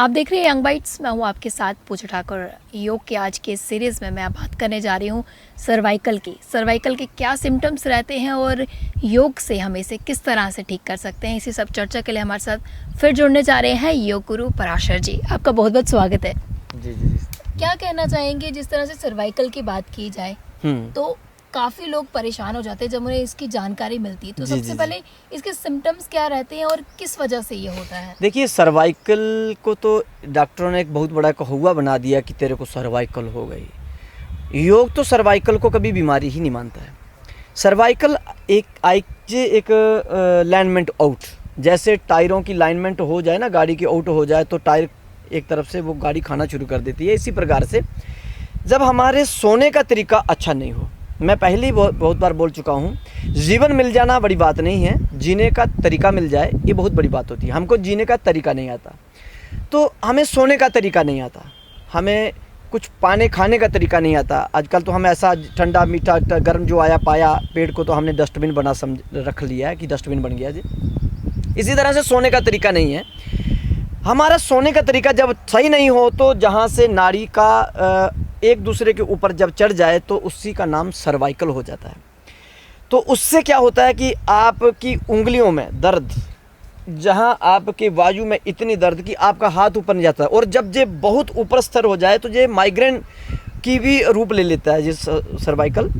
आप देख रहे हैं यंग बाइट्स। मैं हूं आपके साथ पूजा ठाकुर। योग के आज के सीरीज़ में मैं बात करने जा रही हूं सर्वाइकल की। सर्वाइकल के क्या सिम्टम्स रहते हैं और योग से हम इसे किस तरह से ठीक कर सकते हैं, इसी सब चर्चा के लिए हमारे साथ फिर जुड़ने जा रहे हैं योग गुरु पराशर जी। आपका बहुत बहुत स्वागत है। जी जी जी। क्या कहना चाहेंगे, जिस तरह से सर्वाइकल की बात की जाए तो काफ़ी लोग परेशान हो जाते हैं जब उन्हें इसकी जानकारी मिलती है। तो सबसे पहले इसके सिम्टम्स क्या रहते हैं और किस वजह से ये होता है? देखिए, सर्वाइकल को तो डॉक्टरों ने एक बहुत बड़ा कहुआ बना दिया कि तेरे को सर्वाइकल हो गई। योग तो सर्वाइकल को कभी बीमारी ही नहीं मानता है। सर्वाइकल एक लाइनमेंट आउट, जैसे टायरों की लाइनमेंट हो जाए ना, गाड़ी की आउट हो जाए तो टायर एक तरफ से वो गाड़ी खाना शुरू कर देती है। इसी प्रकार से जब हमारे सोने का तरीका अच्छा नहीं हो, मैं पहले ही बहुत बार बोल चुका हूँ, जीवन मिल जाना बड़ी बात नहीं है, जीने का तरीका मिल जाए ये बहुत बड़ी बात होती है। हमको जीने का तरीका नहीं आता तो हमें सोने का तरीका नहीं आता, हमें कुछ पाने खाने का तरीका नहीं आता। आजकल तो हम ऐसा ठंडा मीठा गर्म जो आया पाया पेड़ को तो हमने डस्टबिन बना रख लिया है कि डस्टबिन बन गया जी। इसी तरह से सोने का तरीका नहीं है। हमारा सोने का तरीका जब सही नहीं हो तो जहाँ से नाड़ी का एक दूसरे के ऊपर जब चढ़ जाए तो उसी का नाम सर्वाइकल हो जाता है। तो उससे क्या होता है कि आपकी उंगलियों में दर्द, जहाँ आपके बाजू में इतनी दर्द कि आपका हाथ ऊपर नहीं जाता है, और जब ये बहुत ऊपर स्तर हो जाए तो ये माइग्रेन की भी रूप ले लेता है। ये सर्वाइकल,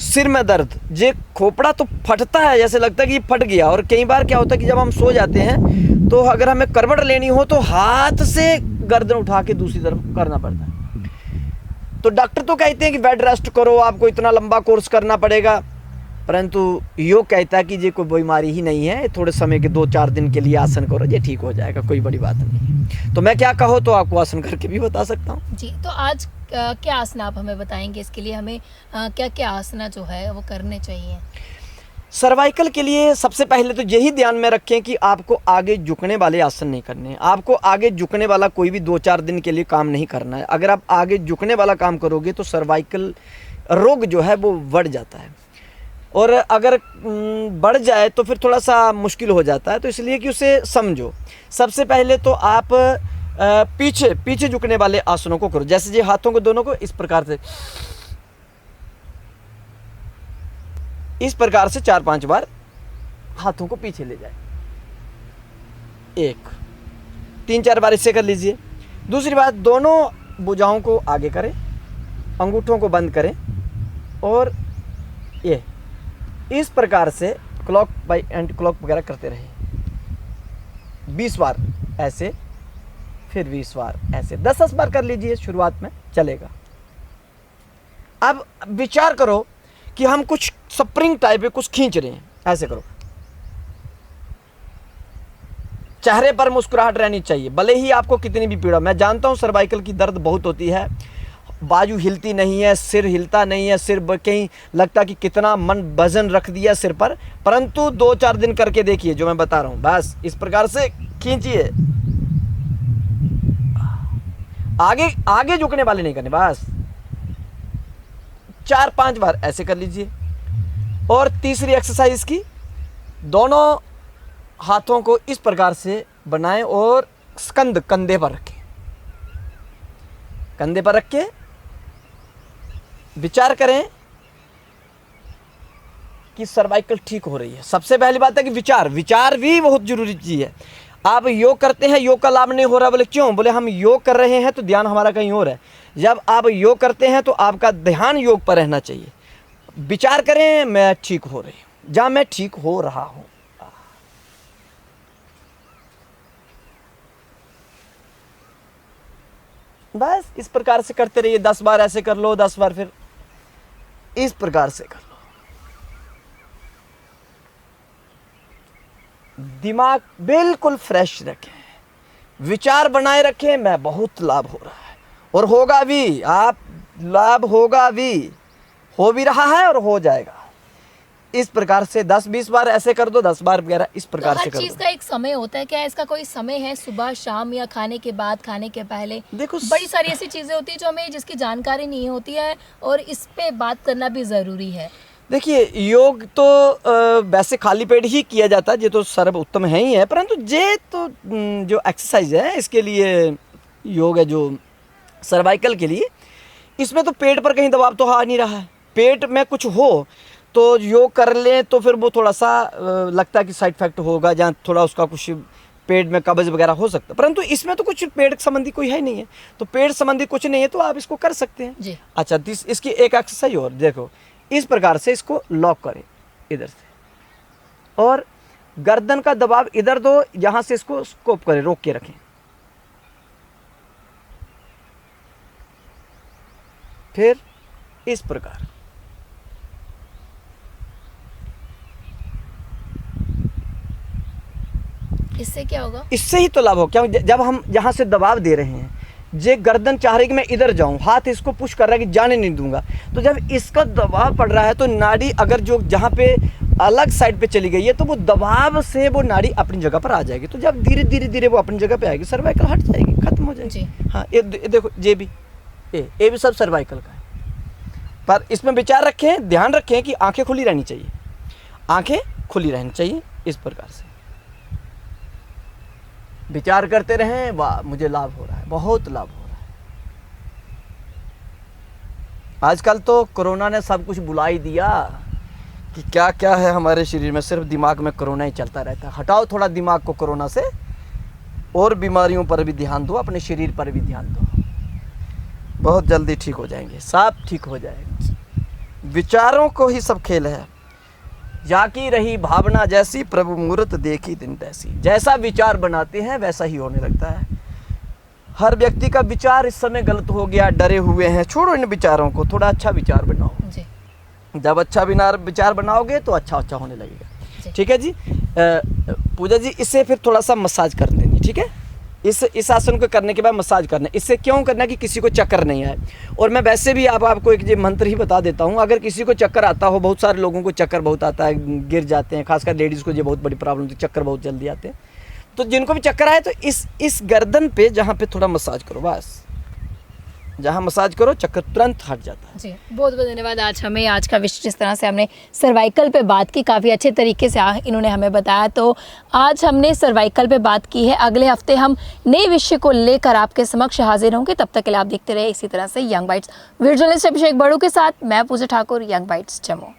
सिर में दर्द, ये खोपड़ा तो फटता है, जैसे लगता है कि ये फट गया। और कई बार क्या होता है कि जब हम सो जाते हैं तो अगर हमें करवट लेनी हो तो हाथ से गर्दन उठा के दूसरी तरफ करना पड़ता है। तो डॉक्टर तो कहते हैं कि बेड रेस्ट करो, आपको इतना लंबा कोर्स करना पड़ेगा, परंतु योग कहता है कि ये कोई बीमारी ही नहीं है, थोड़े समय के 2-4 दिन के लिए आसन करो, ये ठीक हो जाएगा, कोई बड़ी बात नहीं। तो मैं क्या कहो तो आपको आसन करके भी बता सकता हूँ जी। तो आज क्या आसन आप हमें बताएंगे? इसके लिए हमें क्या क्या आसना जो है वो करने चाहिए? सर्वाइकल के लिए सबसे पहले तो यही ध्यान में रखें कि आपको आगे झुकने वाले आसन नहीं करने हैं। आपको आगे झुकने वाला कोई भी 2-4 दिन के लिए काम नहीं करना है। अगर आप आगे झुकने वाला काम करोगे तो सर्वाइकल रोग जो है वो बढ़ जाता है, और अगर बढ़ जाए तो फिर थोड़ा सा मुश्किल हो जाता है। तो इसलिए कि उसे समझो। सबसे पहले तो आप पीछे झुकने वाले आसनों को करो। जैसे ये हाथों को दोनों को इस प्रकार से 4-5 बार हाथों को पीछे ले जाए। 3-4 बार इससे कर लीजिए। दूसरी बात, दोनों भुजाओं को आगे करें, अंगूठों को बंद करें, और ये इस प्रकार से क्लॉक बाय एंटी क्लॉक वगैरह करते रहें। 20 बार ऐसे, फिर 20 बार ऐसे, 10-10 बार कर लीजिए, शुरुआत में चलेगा। अब विचार करो कि हम कुछ स्प्रिंग टाइप में कुछ खींच रहे हैं, ऐसे करो। चेहरे पर मुस्कुराहट रहनी चाहिए, भले ही आपको कितनी भी पीड़ा। मैं जानता हूं सर्वाइकल की दर्द बहुत होती है, बाजू हिलती नहीं है, सिर हिलता नहीं है, सिर कहीं लगता कि कितना मन वजन रख दिया सिर पर, परंतु 2-4 दिन करके देखिए जो मैं बता रहा हूं। बस इस प्रकार से खींचिए, आगे झुकने वाले नहीं करने, बस 4-5 बार ऐसे कर लीजिए। और तीसरी एक्सरसाइज की, दोनों हाथों को इस प्रकार से बनाएं और कंधे पर रखें। कंधे पर रख के विचार करें कि सर्वाइकल ठीक हो रही है। सबसे पहली बात है कि विचार भी बहुत जरूरी चीज है। आप योग करते हैं, योग का लाभ नहीं हो रहा, बोले क्यों? बोले हम योग कर रहे हैं तो ध्यान हमारा कहीं और है। जब आप योग करते हैं तो आपका ध्यान योग पर रहना चाहिए। विचार करें, मैं ठीक हो रही हूं, जहां मैं ठीक हो रहा हूं। बस इस प्रकार से करते रहिए। 10 बार ऐसे कर लो, 10 बार फिर इस प्रकार से कर लो। दिमाग बिल्कुल फ्रेश रखें, विचार बनाए रखें, मैं बहुत लाभ हो रहा है, और होगा भी। आप लाभ होगा भी, हो भी रहा है और हो जाएगा। इस प्रकार से 10-20 बार ऐसे कर दो, 10 बार वगैरह इस प्रकार से कर दो। हर चीज का एक समय होता है, क्या इसका कोई समय है? सुबह, शाम, या खाने के बाद, खाने के पहले? देखो, बड़ी सारी ऐसी चीजें होती है जो हमें जिसकी जानकारी नहीं होती है, और इस पे बात करना भी जरूरी है। देखिए, योग तो वैसे खाली पेट ही किया जाता है, ये तो सर्वोत्तम है ही है, परंतु ये तो जो एक्सरसाइज है इसके लिए योग है जो सर्वाइकल के लिए, इसमें तो पेट पर कहीं दबाव तो आ नहीं रहा है। पेट में कुछ हो तो योग कर लें तो फिर वो थोड़ा सा लगता है कि साइड इफेक्ट होगा, जहाँ थोड़ा उसका कुछ पेट में कब्ज वगैरह हो सकता है, परंतु इसमें तो कुछ पेट संबंधी कोई है नहीं है, तो पेट संबंधी कुछ नहीं है तो आप इसको कर सकते हैं जी। अच्छा, इसकी एक एक्सरसाइज और देखो, इस प्रकार से इसको लॉक करें इधर से, और गर्दन का दबाव इधर दो, यहां से इसको स्कोप करें, रोक के रखें, फिर इस प्रकार इससे क्या होगा? इससे ही तो लाभ हो, क्या जब हम यहाँ से दबाव दे रहे हैं, जे गर्दन चाह रही कि मैं इधर जाऊं, हाथ इसको पुश कर रहा है कि जाने नहीं दूंगा, तो जब इसका दबाव पड़ रहा है तो नाड़ी अगर जो जहाँ पे अलग साइड पे चली गई है तो वो दबाव से वो नाड़ी अपनी जगह पर आ जाएगी, तो जब धीरे धीरे धीरे वो अपनी जगह पे आएगी, सर्वाइकल हट जाएगी, खत्म हो जाएगी। हाँ, ये देखो, ये भी सब सर्वाइकल का है, पर इसमें विचार रखें, ध्यान रखें कि आंखें खुली रहनी चाहिए, आंखें खुली रहनी चाहिए, इस प्रकार से विचार करते रहें। वाह, मुझे लाभ हो रहा है, बहुत लाभ हो रहा है। आजकल तो कोरोना ने सब कुछ बुला ही दिया कि क्या क्या है हमारे शरीर में, सिर्फ दिमाग में कोरोना ही चलता रहता है। हटाओ थोड़ा दिमाग को कोरोना से, और बीमारियों पर भी ध्यान दो, अपने शरीर पर भी ध्यान दो, बहुत जल्दी ठीक हो जाएंगे, सब ठीक हो जाएगा। विचारों को ही सब खेल है, जाकी रही भावना जैसी, प्रभु मूरत देखी दिन तैसी। जैसा विचार बनाते हैं वैसा ही होने लगता है। हर व्यक्ति का विचार इस समय गलत हो गया, डरे हुए हैं, छोड़ो इन विचारों को, थोड़ा अच्छा विचार बनाओ जी। जब अच्छा विचार बनाओगे तो अच्छा अच्छा होने लगेगा। ठीक है जी। पूजा जी, इससे फिर थोड़ा सा मसाज कर देनी, ठीक है। इस आसन को करने के बाद मसाज करना, इससे क्यों करना कि किसी को चक्कर नहीं आए। और मैं वैसे भी आपको एक ये मंत्र ही बता देता हूँ, अगर किसी को चक्कर आता हो, बहुत सारे लोगों को चक्कर बहुत आता है, गिर जाते हैं, खासकर लेडीज़ को ये बहुत बड़ी प्रॉब्लम होती है, चक्कर बहुत जल्दी आते हैं, तो जिनको भी चक्कर आए तो इस गर्दन पे जहाँ पे थोड़ा मसाज करो, बस जहाँ मसाज करो चक्कर तुरंत हट जाता है। जी, बहुत बहुत धन्यवाद। आज का विषय जिस तरह से हमने सर्वाइकल पे बात की, काफ़ी अच्छे तरीके से इन्होंने हमें बताया। तो आज हमने सर्वाइकल पे बात की है, अगले हफ्ते हम नए विषय को लेकर आपके समक्ष हाजिर होंगे। तब तक के लिए आप देखते रहे इसी तरह से यंग बाइट्स। वीडियो जर्नलिस्ट अभिषेक बड़ू के साथ मैं पूजा ठाकुर, यंग बाइट्स जम्मू।